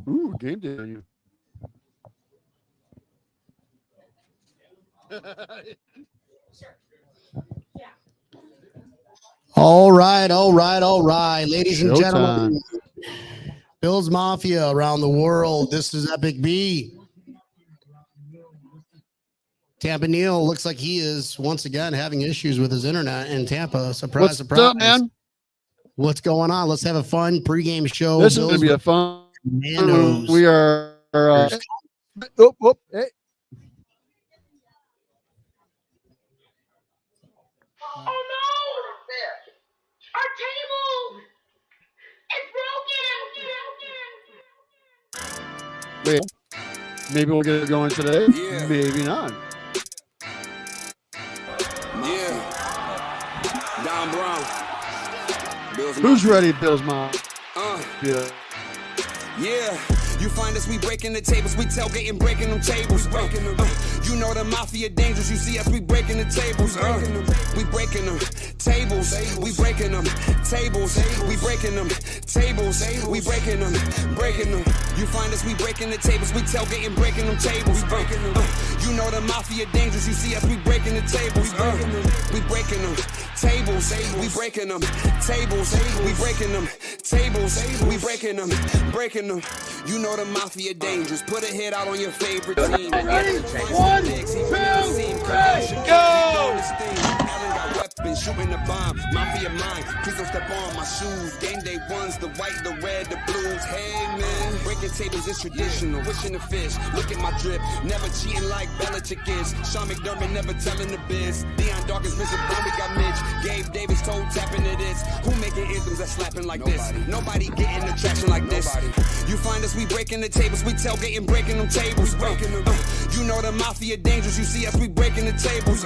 Ooh, game day on you. All right. Ladies and gentlemen, Bills Mafia around the world. This is Epic B. Tampa Neil looks like he is once again having issues with his internet in Tampa. Surprise. What's up, man? What's going on? Let's have a fun pregame show. This is going to be a fun. Commandos. We are. Hey. Oh no! Our table is broken! Wait, maybe we'll get it going today. Yeah. Maybe not. Yeah. Don Brown. Bills Who's ready, Bills Mom? Yeah. Yeah. You find us, we breaking the tables, we tailgating, breaking them tables. You know the mafia dangerous, you see us, we breaking the tables. We breaking them tables, we breaking them tables, we breaking them tables, we breaking them, breaking them. You find us, we breaking the tables, we tailgating, breaking them tables. You know the mafia dangerous, you see us, we breaking the tables. We breaking them tables, we breaking them tables, we breaking them tables, we breaking them, breaking them. You know the mafia dangerous. Put a hit out on your favorite team. Ready? 1, 2, 3, go! Weapons, shooting the bomb. Mafia mind. Please don't step on my shoes. Game day ones, the white, the red, the blues. Hey man, breaking tables is traditional. Wishing the fish. Look at my drip. Never cheating like Belichick is. Sean McDermott never telling the biz. Deion Dawkins, Mr. Brown, we got Mitch. Gabe Davis told tapping to this. Who making anthems that slapping like this? Nobody getting the traction like this. You find us, we breaking the tables, we tailgating, breaking them tables. You know the mafia dangerous, you see us, we breaking the tables.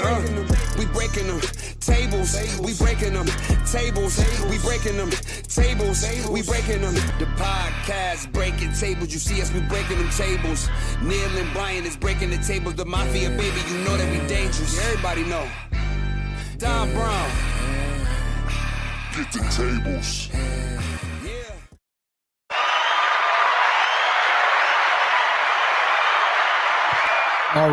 We breaking them tables, we breaking them tables, we breaking them tables, we breaking them. The podcast breaking tables, you see us, we breaking them tables. Neil and Brian is breaking the tables. The mafia, baby, you know that we dangerous. Everybody know. Don Brown. Get the tables. All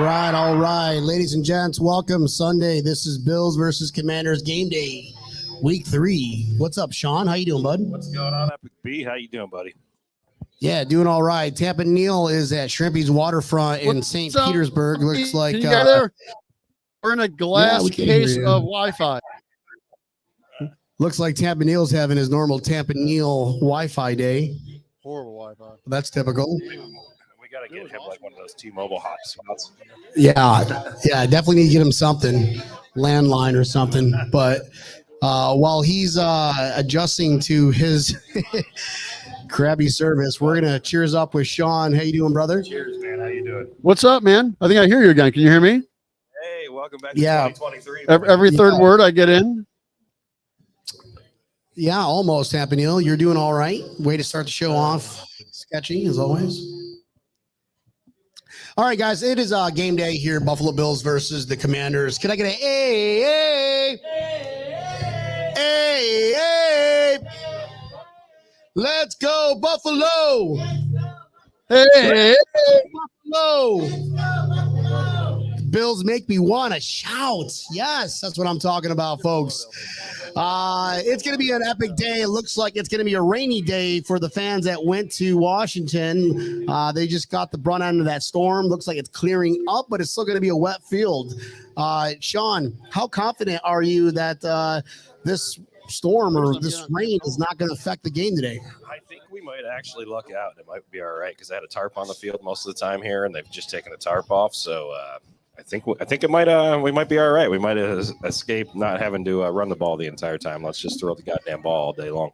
right. Ladies and gents, welcome Sunday. This is Bills versus Commanders game day, week 3. What's up, Sean? How you doing, bud? What's going on, Epic B? How you doing, buddy? Yeah, doing all right. Tampa Neil is at Shrimpys Waterfront in St. Petersburg. Looks like Can you get there? We're in a glass case of Wi-Fi. Looks like Tampa Neil's having his normal Tampa Neil Wi-Fi day. Horrible Wi-Fi. That's typical. We got to get him like one of those T-Mobile hotspots. Yeah, definitely need to get him something, landline or something. But while he's adjusting to his crabby service, we're gonna cheers up with Sean. How you doing, brother? Cheers, man. How you doing? What's up, man? I think I hear you again. Can you hear me? Hey, welcome back to Yeah. 2023. Every third word I get in. Yeah, almost, Tampa Neil. You're doing all right. Way to start the show off. Sketchy, as always. All right, guys, it is game day here. Buffalo Bills versus the Commanders. Can I get a hey? Let's go, Buffalo! Hey! Buffalo! Bills make me want to shout. Yes, that's what I'm talking about, folks. It's going to be an epic day. It looks like it's going to be a rainy day for the fans that went to Washington. They just got the brunt end of that storm. Looks like it's clearing up, but it's still going to be a wet field. Sean, how confident are you that this storm or this rain is not going to affect the game today? I think we might actually luck out. It might be all right because I had a tarp on the field most of the time here, and they've just taken the tarp off. So I think it might we might be all right. We might escape not having to run the ball the entire time. Let's just throw the goddamn ball all day long.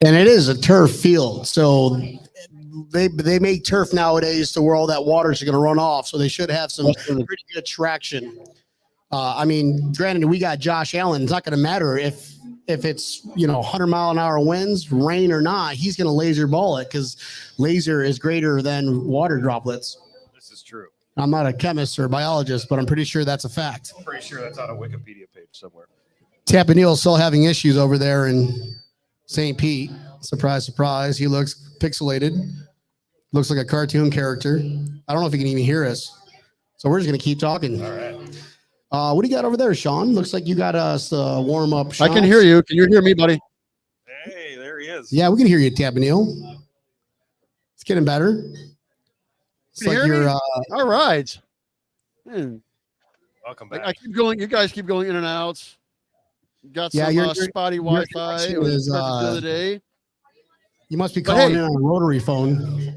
And it is a turf field, so they make turf nowadays to where all that water is going to run off. So they should have some pretty good traction. I mean, granted, we got Josh Allen. It's not going to matter if it's 100-mile-an-hour winds, rain or not. He's going to laser ball it because laser is greater than water droplets. This is true. I'm not a chemist or biologist, but I'm pretty sure that's a fact. I'm pretty sure that's on a Wikipedia page somewhere. Tampa Neil's still having issues over there in St. Pete. Surprise, surprise. He looks pixelated. Looks like a cartoon character. I don't know if he can even hear us. So we're just going to keep talking. All right. What do you got over there, Sean? Looks like you got us warm up. I can hear you. Can you hear me, buddy? Hey, there he is. Yeah, we can hear you, Tabanil. It's getting better. It's Can you like hear you're me? All right. Welcome back. I keep going. You guys keep going in and out. Got Yeah, some your spotty your Wi-Fi. connection It was is, perfect the other day. you must be But calling hey. in on a rotary phone.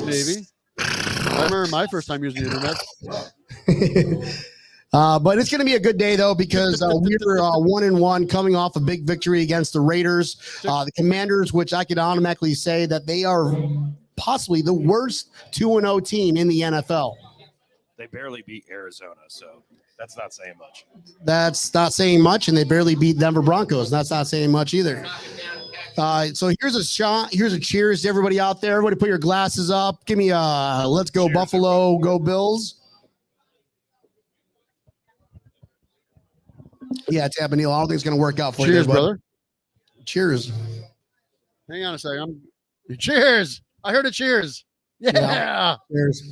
Maybe. I remember my first time using the internet. But it's going to be a good day, though, because we're 1-1 coming off a big victory against the Raiders. The Commanders, which I could automatically say that they are possibly the worst 2-0 team in the NFL. They barely beat Arizona, so that's not saying much. That's not saying much, and they barely beat Denver Broncos. That's not saying much either. So here's a shot. Here's a cheers to everybody out there. Everybody put your glasses up. Give me a let's go Cheers, Buffalo, go Bills. Yeah, Tabanil, I don't think it's going to work out for you. Cheers, there, bud. brother. Cheers. Hang on a second. Cheers. I heard a cheers. Yeah. Yeah. Cheers.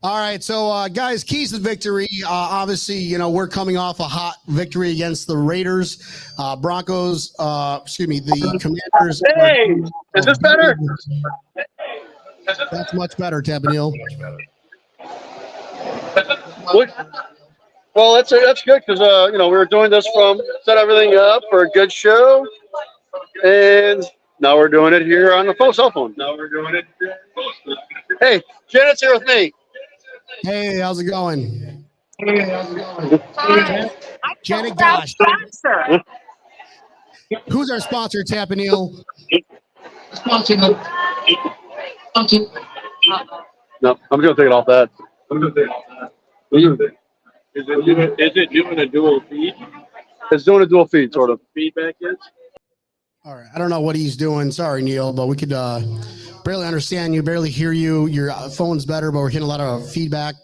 All right, so guys, keys to victory. Obviously, you know, we're coming off a hot victory against the Raiders, Broncos. The Commanders. Hey, is this better? That's much better, Tabanil. Much better. Well, that's good because we were doing this set everything up for a good show, and now we're doing it here on the cell phone. Now we're doing it. Hey, Janet's here with me. Hey, how's it going? Hi. Janet I'm proud Gosh. sponsor. Who's our sponsor, Tabanil? No, I'm gonna take it off that. Is it doing a dual feed? It's doing a dual feed, sort of. Feedback is. All right, I don't know what he's doing. Sorry, Neil, but we could barely understand you, barely hear you. Your phone's better, but we're getting a lot of feedback.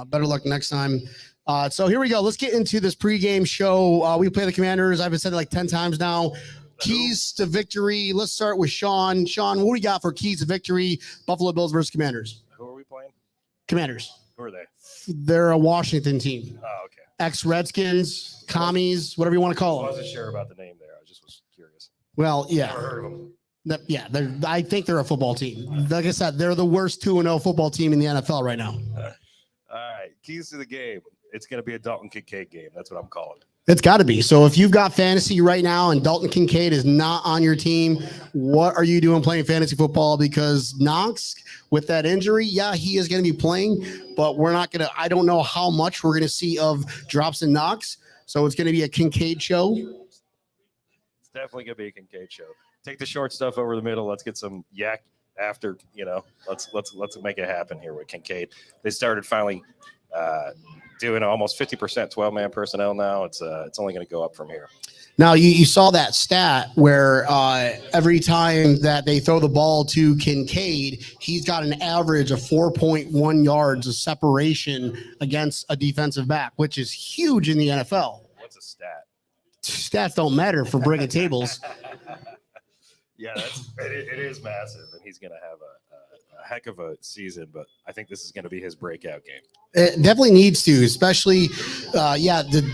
Better luck next time. So here we go. Let's get into this pregame show. We play the Commanders. I've said it like 10 times now. Keys to victory. Let's start with Sean. Sean, what do we got for keys to victory? Buffalo Bills versus Commanders. Who are we playing? Commanders. Who are they? They're a Washington team. Oh, okay. Ex-Redskins, Commies, whatever you want to I call them. wasn't sure about the name there. I just was curious. Well, yeah. Never heard of them. I think they're a football team. Like I said, they're the worst 2-0 football team in the NFL right now. All right. Keys to the game. It's going to be a Dalton Kincaid game. That's what I'm calling it. It's got to be. So if you've got fantasy right now and Dalton Kincaid is not on your team, what are you doing playing fantasy football? Because Knox, with that injury, yeah, he is going to be playing, but we're not going to, I don't know how much we're going to see of drops in Knox. So it's going to be a Kincaid show. It's definitely going to be a Kincaid show. Take the short stuff over the middle. Let's get some yak after, let's make it happen here with Kincaid. They started finally doing almost 50% 12-man personnel now. It's only going to go up from here. Now, you saw that stat where every time that they throw the ball to Kincaid, he's got an average of 4.1 yards of separation against a defensive back, which is huge in the NFL. What's a stat? Stats don't matter for breaking tables. Yeah, it is massive, and he's going to have a heck of a season, but I think this is going to be his breakout game. It definitely needs to, especially, the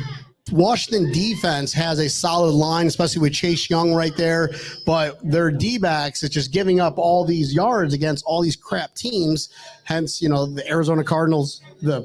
Washington defense has a solid line, especially with Chase Young right there, but their D-backs is just giving up all these yards against all these crap teams, hence, the Arizona Cardinals, the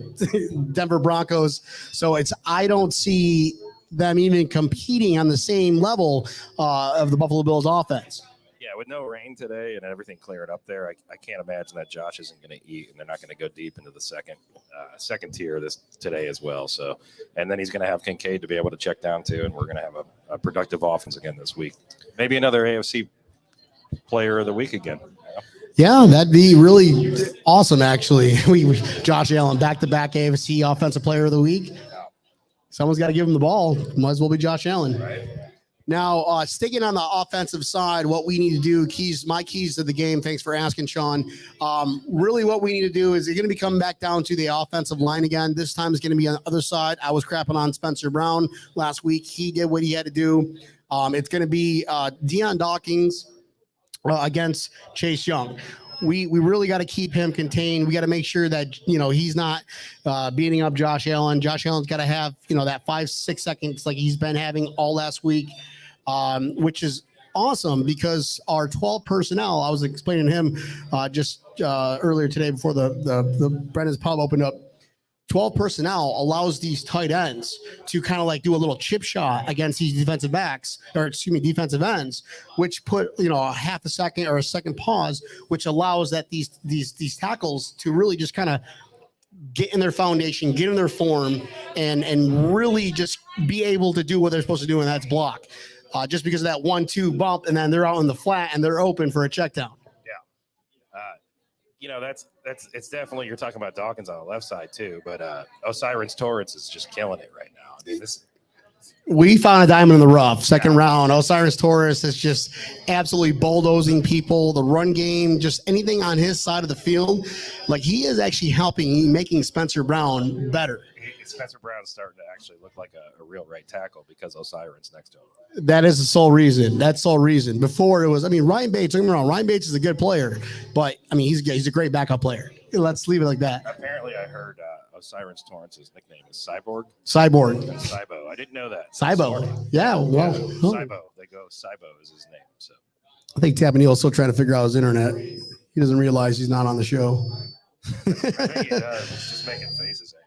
Denver Broncos. So I don't see them even competing on the same level of the Buffalo Bills offense. Yeah, with no rain today and everything clearing up there, I can't imagine that Josh isn't going to eat, and they're not going to go deep into the second tier today as well. So, and then he's going to have Kincaid to be able to check down to, and we're going to have a productive offense again this week. Maybe another AFC player of the week again. Yeah, that'd be really awesome, actually. Josh Allen, back-to-back AFC Offensive Player of the Week. Someone's got to give him the ball. Might as well be Josh Allen. Right. Now, sticking on the offensive side, what we need to do, my keys to the game, thanks for asking, Sean. Really what we need to do is you're going to be coming back down to the offensive line again. This time it's going to be on the other side. I was crapping on Spencer Brown last week. He did what he had to do. It's going to be Deion Dawkins against Chase Young. We really got to keep him contained. We got to make sure that, he's not beating up Josh Allen. Josh Allen's got to have, that 5-6 seconds like he's been having all last week, which is awesome because our 12 personnel, I was explaining to him just earlier today before the Brennan's Pub opened up. 12 personnel allows these tight ends to kind of like do a little chip shot against these defensive ends, which put, a half a second or a second pause, which allows that these tackles to really just kind of get in their foundation, get in their form, and really just be able to do what they're supposed to do, and that's block. Just because of that 1-2 bump, and then they're out in the flat and they're open for a check down. It's definitely, you're talking about Dawkins on the left side too, but Osiris Torrance is just killing it right now. I mean, we found a diamond in the rough. Second round, Osiris Torres is just absolutely bulldozing people. The run game, just anything on his side of the field, like he is actually making Spencer Brown better. Spencer Brown's starting to actually look like a real right tackle because Osiris next to him. That is the sole reason. That's the sole reason. Before it was, Ryan Bates, don't get me wrong, Ryan Bates is a good player, but he's a great backup player. Let's leave it like that. Apparently I heard Osiris Torrance's nickname is Cyborg. Cybo. I didn't know that. Cybo. Yeah, well. Cybo. They go Cybo is his name. So I think Tapanil is still trying to figure out his internet. He doesn't realize he's not on the show. I think he does. He's just making faces at you.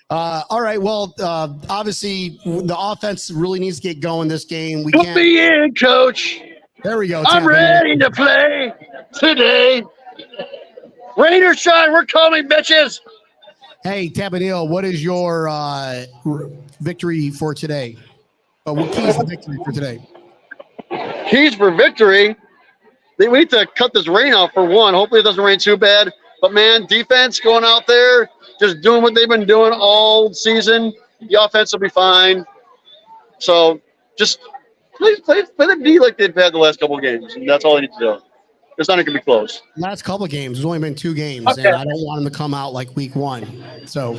All right. Well, obviously, the offense really needs to get going this game. Put me in, coach. There we go. I'm ready to play today. Rain or shine, we're coming, bitches. Hey, Tapanil, what is your victory for today? What keys to victory for today? Keys for victory. We need to cut this rain out for one. Hopefully it doesn't rain too bad. But, man, defense going out there, just doing what they've been doing all season. The offense will be fine. So just play the D like they've had the last couple of games. And that's all they need to do. It's not going to be close. Last couple of games. There's only been 2 games. Okay. And I don't want them to come out like week 1. So,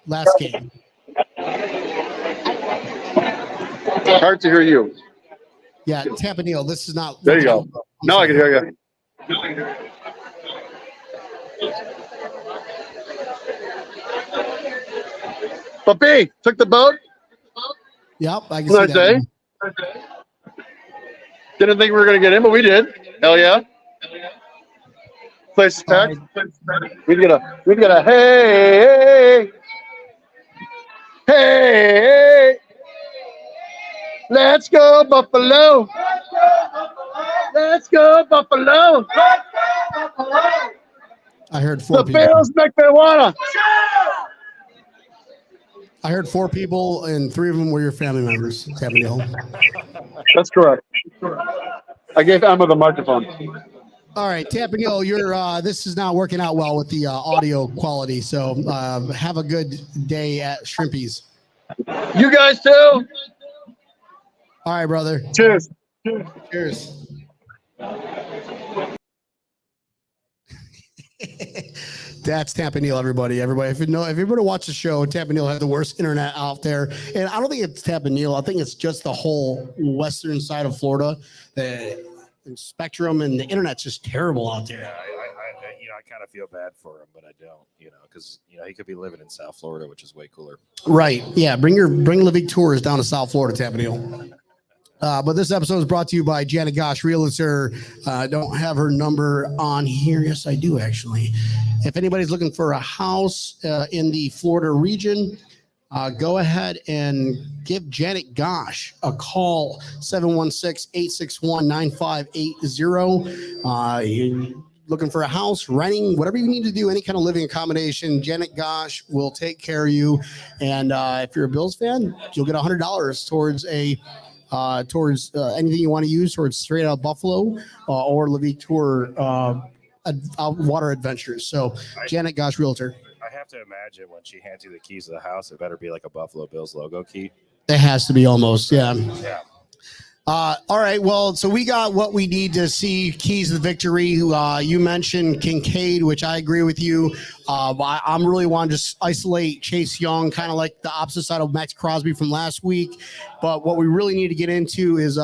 last game. Hard to hear you. Yeah, Tapanil, this is not. There you go. Now I can hear you. But B, took the boat. Yep, I can see that. Didn't think we were going to get in, but we did. Hell yeah. Place is packed. We get a hey, hey, let's go Buffalo. Let's go Buffalo. I heard 4 The people. Bills make marijuana. I heard 4 people, and 3 of them were your family members, Tapanil. That's correct. I gave Emma the microphone. All right, Tapanil, this is not working out well with the audio quality, so have a good day at Shrimpys. You guys too. All right, brother. Cheers. Cheers. That's Tapanil, everybody. If you're going to watch the show, Tapanil had the worst internet out there. And I don't think it's Tapanil. I think it's just the whole western side of Florida. The spectrum and the internet's just terrible out there. Yeah, I kind of feel bad for him, but I don't, because he could be living in South Florida, which is way cooler. Right. Yeah. Bring Levique Tours down to South Florida, Tapanil. But this episode is brought to you by Janet Gosh, Realtor. Don't have her number on here. Yes, I do, actually. If anybody's looking for a house in the Florida region, go ahead and give Janet Gosh a call, 716-861-9580. You're looking for a house, renting, whatever you need to do, any kind of living accommodation, Janet Gosh will take care of you. And if you're a Bills fan, you'll get $100 towards anything you want to use towards straight out Buffalo or Levique Tour water adventures. So Janet Gosh, Realtor. I have to imagine when she hands you the keys to the house, it better be like a Buffalo Bills logo key. It has to be almost, yeah. Yeah. All right. Well, so we got what we need to see keys to the victory. You mentioned Kincaid, which I agree with you. I'm really want to just isolate Chase Young, kind of like the opposite side of Max Crosby from last week. But what we really need to get into is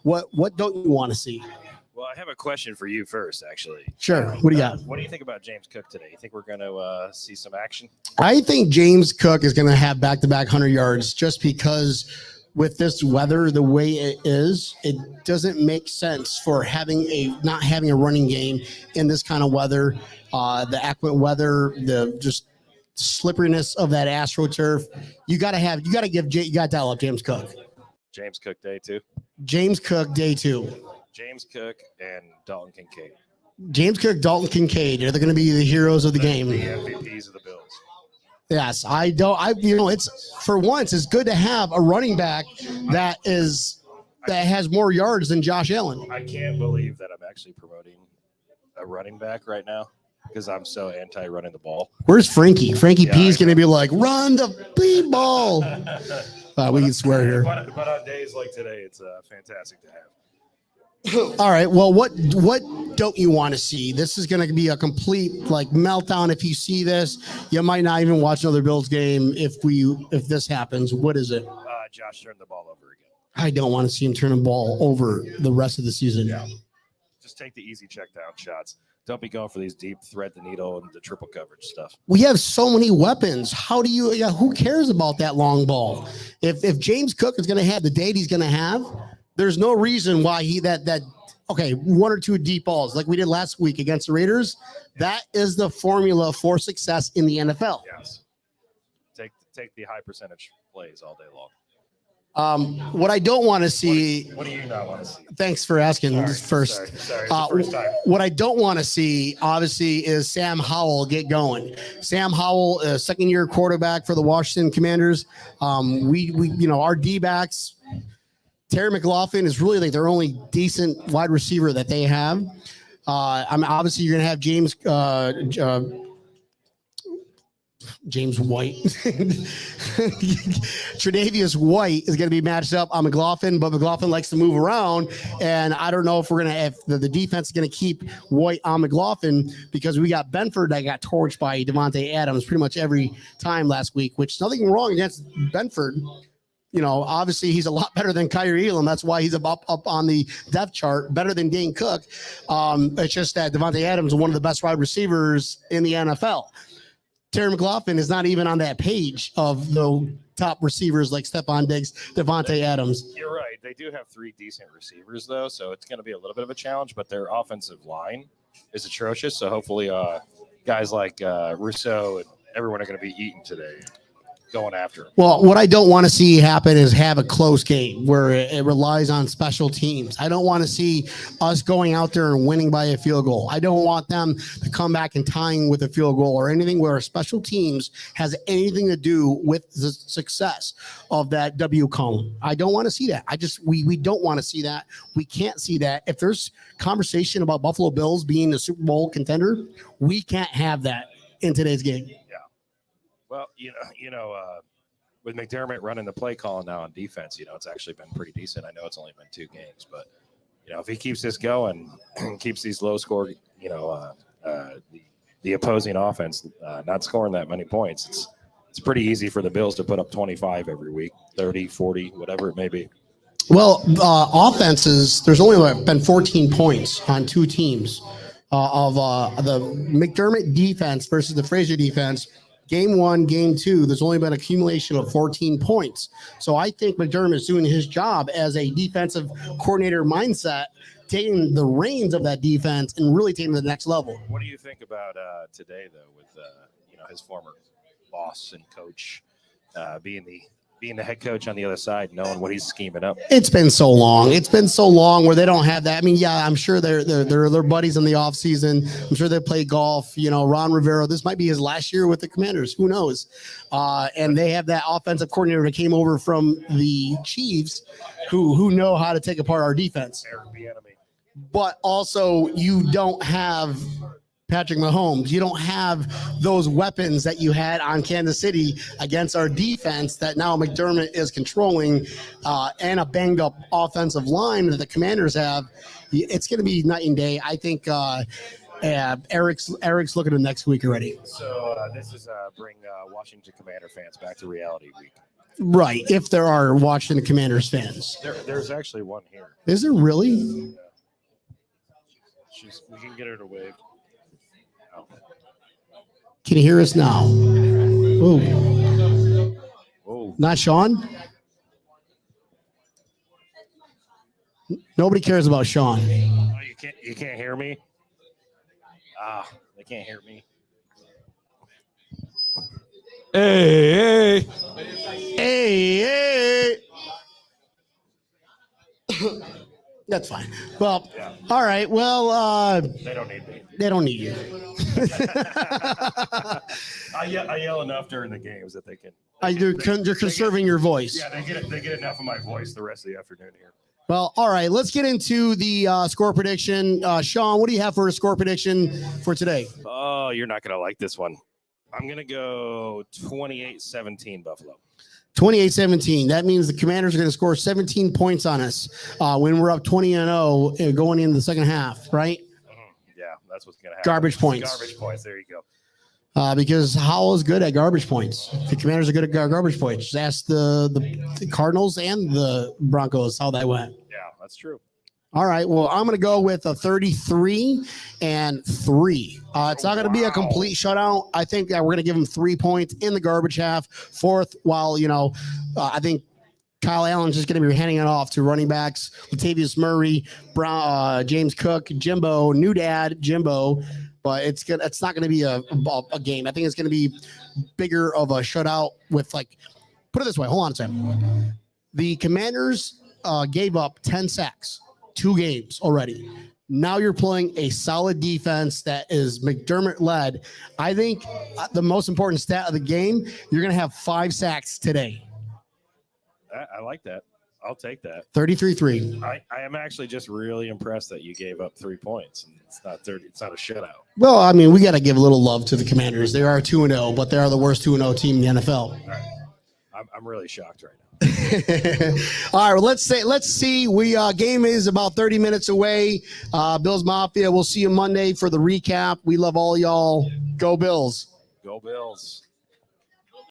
what don't you want to see? Well, I have a question for you first, actually. Sure. What do you got? What do you think about James Cook today? You think we're going to see some action? I think James Cook is going to have back-to-back 100 yards just because with this weather the way it is, it doesn't make sense for not having a running game in this kind of weather. The accurate weather, the just slipperiness of that AstroTurf. You got to dial up James Cook. James Cook day 2. James Cook day 2. James Cook and Dalton Kincaid. James Cook, Dalton Kincaid. They're going to be the heroes of the game. The MVPs of the Bills. Yes, it's for once it's good to have a running back that has more yards than Josh Allen. I can't believe that I'm actually promoting a running back right now because I'm so anti-running the ball. Where's Frankie? Frankie P's going to be like, run the ball. We can swear here. But on days like today, it's fantastic to have. All right. Well, what don't you want to see? This is going to be a complete meltdown. If you see this, you might not even watch another Bills game. If this happens, what is it? Josh turned the ball over again. I don't want to see him turn the ball over the rest of the season. Yeah. Just take the easy check down shots. Don't be going for these deep thread the needle and the triple coverage stuff. We have so many weapons. Who cares about that long ball? If James Cook is going to have the date he's going to have, there's no reason why one or two deep balls like we did last week against the Raiders. That is the formula for success in the NFL. Yes. Take the high percentage plays all day long. What I don't want to see. What do you not want to see? Thanks for asking first. Sorry. It's the first time. What I don't want to see, obviously, is Sam Howell get going. Sam Howell, a second-year quarterback for the Washington Commanders. Our D-backs. Terry McLaughlin is really their only decent wide receiver that they have. Obviously you're going to have James White. Tre'Davious White is going to be matched up on McLaughlin, but McLaughlin likes to move around. And I don't know if the defense is going to keep White on McLaughlin because we got Benford that got torched by Devontae Adams pretty much every time last week, which nothing wrong against Benford. Obviously he's a lot better than Kyrie Elam. That's why he's up on the depth chart, better than Dane Cook. It's just that Devontae Adams is one of the best wide receivers in the NFL. Terry McLaughlin is not even on that page of the top receivers like Stephon Diggs, Devontae Adams. You're right. They do have 3 decent receivers, though, so it's going to be a little bit of a challenge, but their offensive line is atrocious, so hopefully guys like Rousseau and everyone are going to be eaten today. Going after him. Well, what I don't want to see happen is have a close game where it relies on special teams. I don't want to see us going out there and winning by a field goal. I don't want them to come back and tying with a field goal or anything where special teams has anything to do with the success of that W column. I don't want to see that. We don't want to see that. We can't see that. If there's conversation about Buffalo Bills being the Super Bowl contender, we can't have that in today's game. Well, with McDermott running the play calling now on defense, it's actually been pretty decent. I know it's only been 2 games, but if he keeps this going and keeps these low score, the opposing offense not scoring that many points, it's pretty easy for the Bills to put up 25 every week, 30, 40, whatever it may be. Well, offenses, there's only been 14 points on 2 teams of the McDermott defense versus the Frazier defense. Game 1, game 2, there's only been an accumulation of 14 points. So I think McDermott is doing his job as a defensive coordinator mindset, taking the reins of that defense and really taking it to the next level. What do you think about today, though, with his former boss and coach being the head coach on the other side, knowing what he's scheming up? It's been so long. It's been so long where they don't have that. I mean, yeah, I'm sure they're buddies in the off season. I'm sure they play golf. Ron Rivera, this might be his last year with the Commanders. Who knows? And they have that offensive coordinator that came over from the Chiefs who know how to take apart our defense. Eric Bieniemy. But also you don't have Patrick Mahomes. You don't have those weapons that you had on Kansas City against our defense that now McDermott is controlling, and a banged up offensive line that the Commanders have. It's going to be night and day. I think Eric's looking at next week already. So this is bring Washington Commander fans back to reality week. Right, if there are Washington Commanders fans. There's actually one here. Is there really? We can get her to wave. Oh. Can you hear us now? Ooh. Whoa. Not Sean? Nobody cares about Sean. Oh, you can't hear me? They can't hear me. Hey. That's fine. Well, all right. Well, They don't need me. they don't need you. I yell enough during the games that they can. You're conserving your voice. Yeah, they get enough of my voice the rest of the afternoon here. Well, all right. Let's get into the score prediction. Sean, what do you have for a score prediction for today? Oh, you're not going to like this one. I'm going to go 28-17 Buffalo. 28-17. That means the Commanders are going to score 17 points on us when we're up 20-0 going into the second half, right? Yeah, that's what's going to happen. Garbage points. Garbage points. There you go. Because Howell is good at garbage points. The Commanders are good at garbage points. Just ask the Cardinals and the Broncos how that went. Yeah, that's true. All right. Well, I'm going to go with a 33-3. It's not going to be a complete shutout. I think that we're going to give them 3 points in the garbage half, fourth, while, I think Kyle Allen's just going to be handing it off to running backs, Latavius Murray, James Cook, Jimbo, new dad, Jimbo. But it's not going to be a game. I think it's going to be bigger of a shutout with, put it this way. Hold on a second. The Commanders gave up 10 sacks. 2 games already. Now you're playing a solid defense that is McDermott led. I think the most important stat of the game, you're going to have 5 sacks today. I like that. I'll take that. 33-3. I am actually just really impressed that you gave up 3 points and it's not 30. It's not a shutout. Well, I mean, we got to give a little love to the Commanders. They are 2-0, but they are the worst 2-0 team in the NFL. All right. I'm really shocked right now. All right, well, let's see. Game is about 30 minutes away. Bills Mafia, we'll see you Monday for the recap. We love all y'all. Go Bills. Go Bills.